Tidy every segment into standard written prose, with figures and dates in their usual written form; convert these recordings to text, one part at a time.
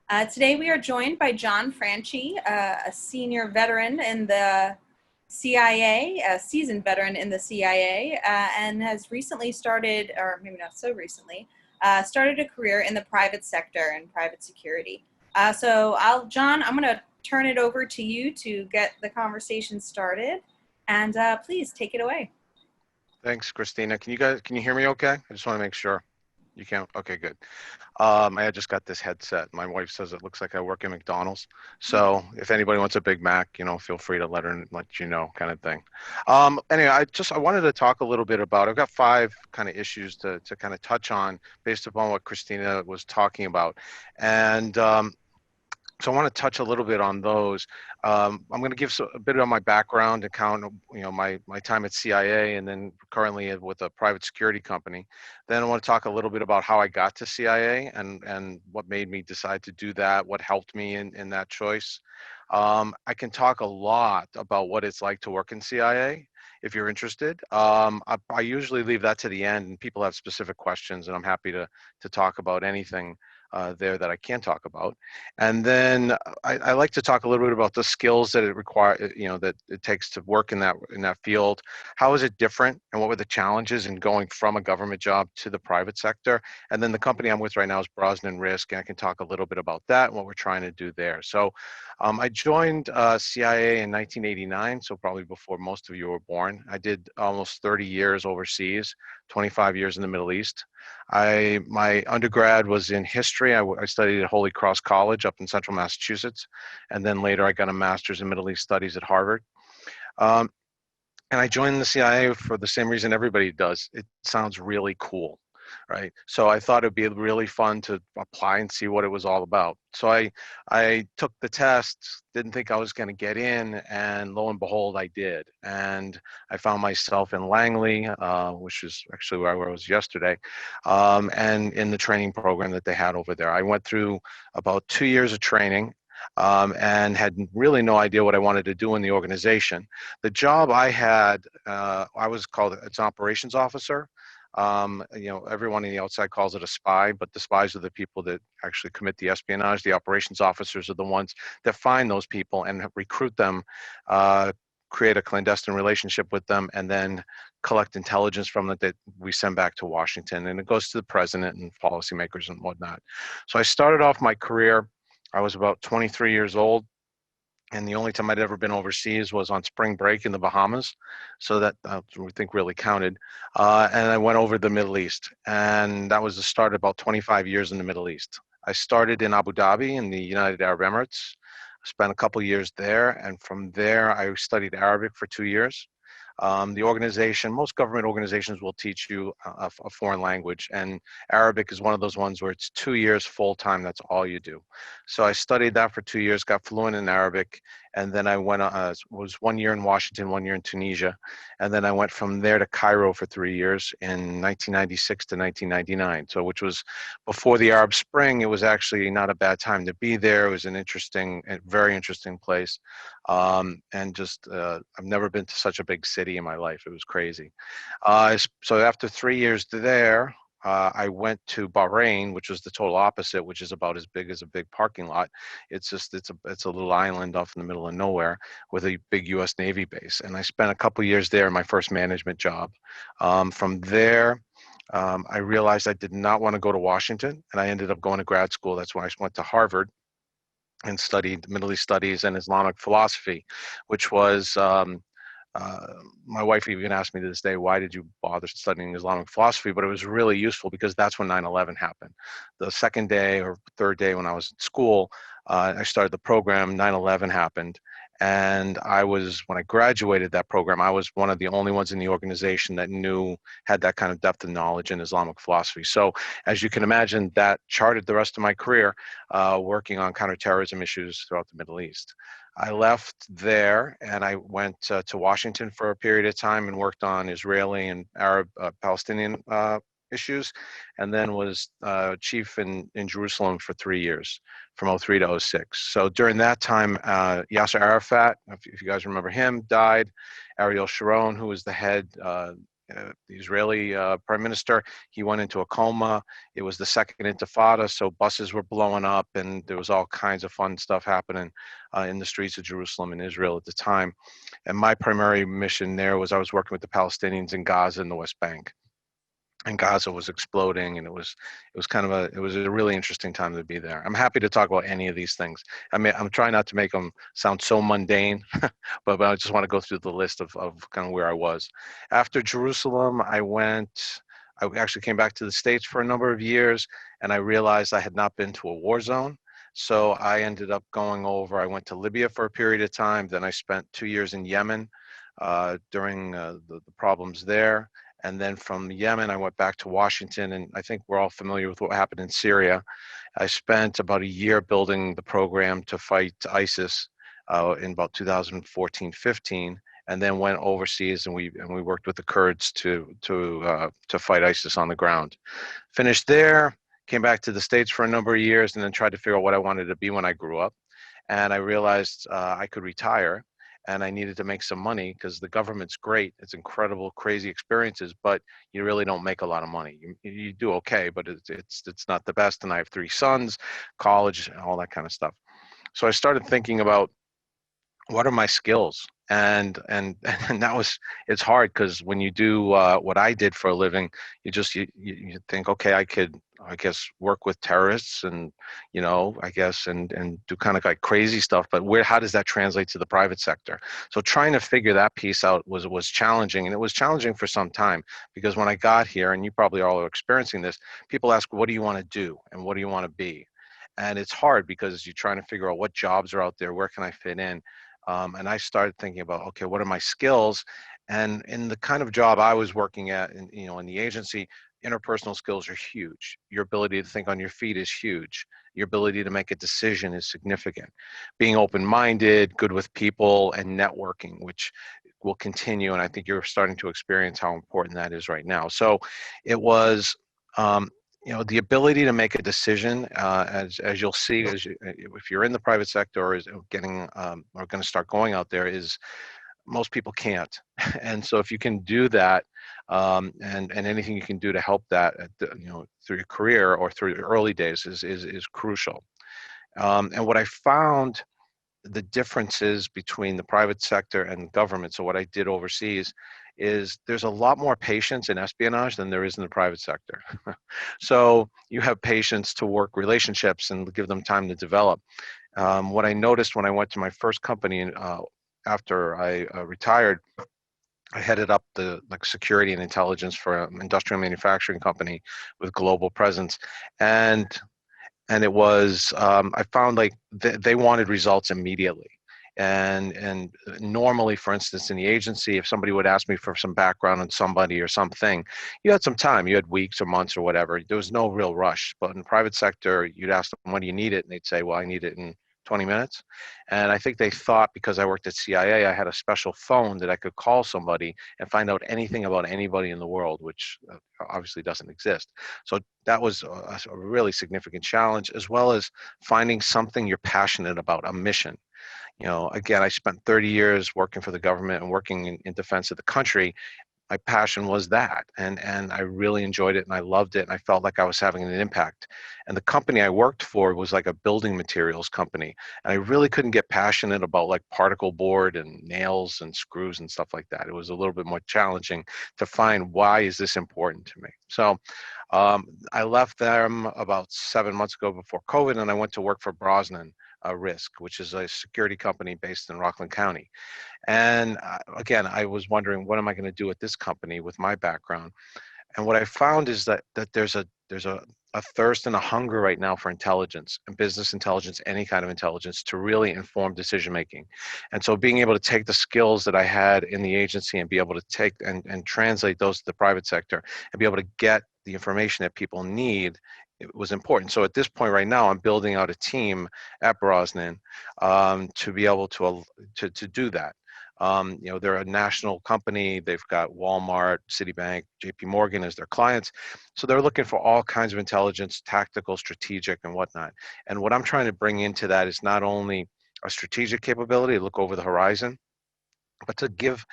Today we are joined by John Franchi, a senior veteran in the CIA, a seasoned veteran in the CIA, and has recently started, or maybe not so recently, started a career in the private sector and private security. John, I'm going to turn it over to you to get the conversation started, and please take it away. Thanks, Christina. Can you hear me okay? I just want to make sure you can. Okay, good. I had just got this headset. My wife says it looks like I work at McDonald's. So if anybody wants a Big Mac, feel free to let you know kind of thing. Anyway, I wanted to talk a little bit about, I've got five kind of issues to kind of touch on based upon what Christina was talking about. And so I want to touch a little bit on those. I'm going to give a bit of my background, account, my time at CIA, and then currently with a private security company. Then I want to talk a little bit about how I got to CIA and what made me decide to do that, what helped me in that choice. I can talk a lot about what it's like to work in CIA if you're interested. I usually leave that to the end, and people have specific questions, and I'm happy to talk about anything there that I can talk about. And then I like to talk a little bit about the skills that it requires, that it takes to work in that field. How is it different, and what were the challenges in going from a government job to the private sector? And then the company I'm with right now is Brosnan Risk, and I can talk a little bit about that and what we're trying to do there. So I joined CIA in 1989, so probably before most of you were born. I did almost 30 years overseas, 25 years in the Middle East. My undergrad was in history. I studied at Holy Cross College up in central Massachusetts, and then later I got a master's in Middle East Studies at Harvard. Um, and I joined the CIA for the same reason everybody does. It sounds really cool, right? So I thought it'd be really fun to apply and see what it was all about. So I took the test, didn't think I was going to get in, and lo and behold, I did. And I found myself in Langley, which is actually where I was yesterday, and in the training program that they had over there. I went through about 2 years of training. And had really no idea what I wanted to do in the organization. The job I had, I was called, it's an operations officer. Everyone on the outside calls it a spy, but the spies are the people that actually commit the espionage. The operations officers are the ones that find those people and recruit them, create a clandestine relationship with them, and then collect intelligence from them that we send back to Washington. And it goes to the president and policymakers and whatnot. So I started off my career, I was about 23 years old. And the only time I'd ever been overseas was on spring break in the Bahamas. So that we think really counted. And I went over the Middle East. And that was the start of about 25 years in the Middle East. I started in Abu Dhabi in the United Arab Emirates, spent a couple years there. And from there, I studied Arabic for 2 years. The organization, most government organizations will teach you a foreign language, and Arabic is one of those ones where it's 2 years full time. That's all you do. So I studied that for 2 years, got fluent in Arabic, and then I was 1 year in Washington, 1 year in Tunisia, and then I went from there to Cairo for 3 years in 1996 to 1999. So which was before the Arab Spring. It was actually not a bad time to be there. It was an interesting, very interesting place. And just I've never been to such a big city in my life. It was crazy. So after 3 years there, I went to Bahrain, which was the total opposite, which is about as big as a big parking lot. It's a little island off in the middle of nowhere with a big U.S. Navy base, and I spent a couple years there in my first management job. From there. I realized I did not want to go to Washington, and I ended up going to grad school. That's when I went to Harvard and studied Middle East studies and Islamic philosophy, which was uh, my wife even asked me to this day, why did you bother studying Islamic philosophy? But it was really useful because that's when 9/11 happened. The second day or third day when I was in school, I started the program, 9/11 happened. And when I graduated that program, I was one of the only ones in the organization that had that kind of depth of knowledge in Islamic philosophy. So as you can imagine, that charted the rest of my career, working on counterterrorism issues throughout the Middle East. I left there and I went to Washington for a period of time and worked on Israeli and Arab Palestinian issues, and then was chief in Jerusalem for 3 years, from '03 to '06. So during that time, Yasser Arafat, if you guys remember him, died. Ariel Sharon, who was the head the Israeli prime minister. He went into a coma. It was the second intifada, so buses were blowing up, and there was all kinds of fun stuff happening in the streets of Jerusalem and Israel at the time. And my primary mission there was I was working with the Palestinians in Gaza and the West Bank. And Gaza was exploding, and it was kind of it was a really interesting time to be there. I'm happy to talk about any of these things. I mean, I'm trying not to make them sound so mundane, but I just want to go through the list of kind of where I was. After Jerusalem, I actually came back to the States for a number of years, and I realized I had not been to a war zone. So I ended up going over, I went to Libya for a period of time. Then I spent 2 years in Yemen during the problems there. And then from Yemen, I went back to Washington, and I think we're all familiar with what happened in Syria. I spent about a year building the program to fight ISIS in about 2014-15, and then went overseas, and we worked with the Kurds to fight ISIS on the ground. Finished there, came back to the States for a number of years, and then tried to figure out what I wanted to be when I grew up. And I realized I could retire, and I needed to make some money because the government's great. It's incredible, crazy experiences, but you really don't make a lot of money. You do okay, but it's not the best. And I have 3 sons, college, all that kind of stuff. So I started thinking about what are my skills, and and that was, it's hard because when you do what I did for a living, you think, okay, I could, I guess, work with terrorists, and I guess, and do kind of like crazy stuff, but where, how does that translate to the private sector? So trying to figure that piece out was challenging, and it was challenging for some time, because when I got here, and you probably all are experiencing this, people ask, what do you want to do and what do you want to be? And it's hard because you're trying to figure out what jobs are out there, where can I fit in. And I started thinking about, okay, what are my skills? And in the kind of job I was working at, in the agency, interpersonal skills are huge. Your ability to think on your feet is huge. Your ability to make a decision is significant. Being open-minded, good with people, and networking, which will continue. And I think you're starting to experience how important that is right now. So it was, um, the ability to make a decision, as you'll see, if you're in the private sector or is getting or going to start going out there, is most people can't. And so if you can do that, and anything you can do to help that, through your career or through your early days is crucial. And what I found, the differences between the private sector and government, so what I did overseas, is there's a lot more patience in espionage than there is in the private sector. So you have patience to work relationships and give them time to develop. What I noticed when I went to my first company after I retired, I headed up the security and intelligence for an industrial manufacturing company with global presence, and it was, I found like they wanted results immediately. And normally, for instance, in the agency, if somebody would ask me for some background on somebody or something, you had some time, you had weeks or months or whatever. There was no real rush. But in the private sector, you'd ask them, when do you need it? And they'd say, well, I need it in 20 minutes. And I think they thought, because I worked at CIA, I had a special phone that I could call somebody and find out anything about anybody in the world, which obviously doesn't exist. So that was a really significant challenge, as well as finding something you're passionate about, a mission. Again, I spent 30 years working for the government and working in defense of the country. My passion was that, and I really enjoyed it, and I loved it, and I felt like I was having an impact. And the company I worked for was like a building materials company, and I really couldn't get passionate about like particle board and nails and screws and stuff like that. It was a little bit more challenging to find, why is this important to me? So I left them about 7 months ago before COVID, and I went to work for Brosnan Risk, which is a security company based in Rockland County. And again, I was wondering, what am I going to do at this company with my background? And what I found is that there's a thirst and a hunger right now for intelligence and business intelligence, any kind of intelligence, to really inform decision making. And so being able to take the skills that I had in the agency and be able to take and translate those to the private sector and be able to get the information that people need, it was important. So at this point right now, I'm building out a team at Brosnan to be able to do that. They're a national company. They've got Walmart, Citibank, JP Morgan as their clients. So they're looking for all kinds of intelligence, tactical, strategic, and whatnot. And what I'm trying to bring into that is not only a strategic capability, look over the horizon, but to give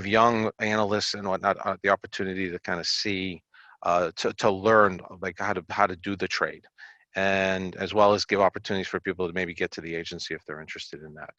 young analysts and whatnot the opportunity to kind of see, to learn like how to do the trade, and as well as give opportunities for people to maybe get to the agency if they're interested in that.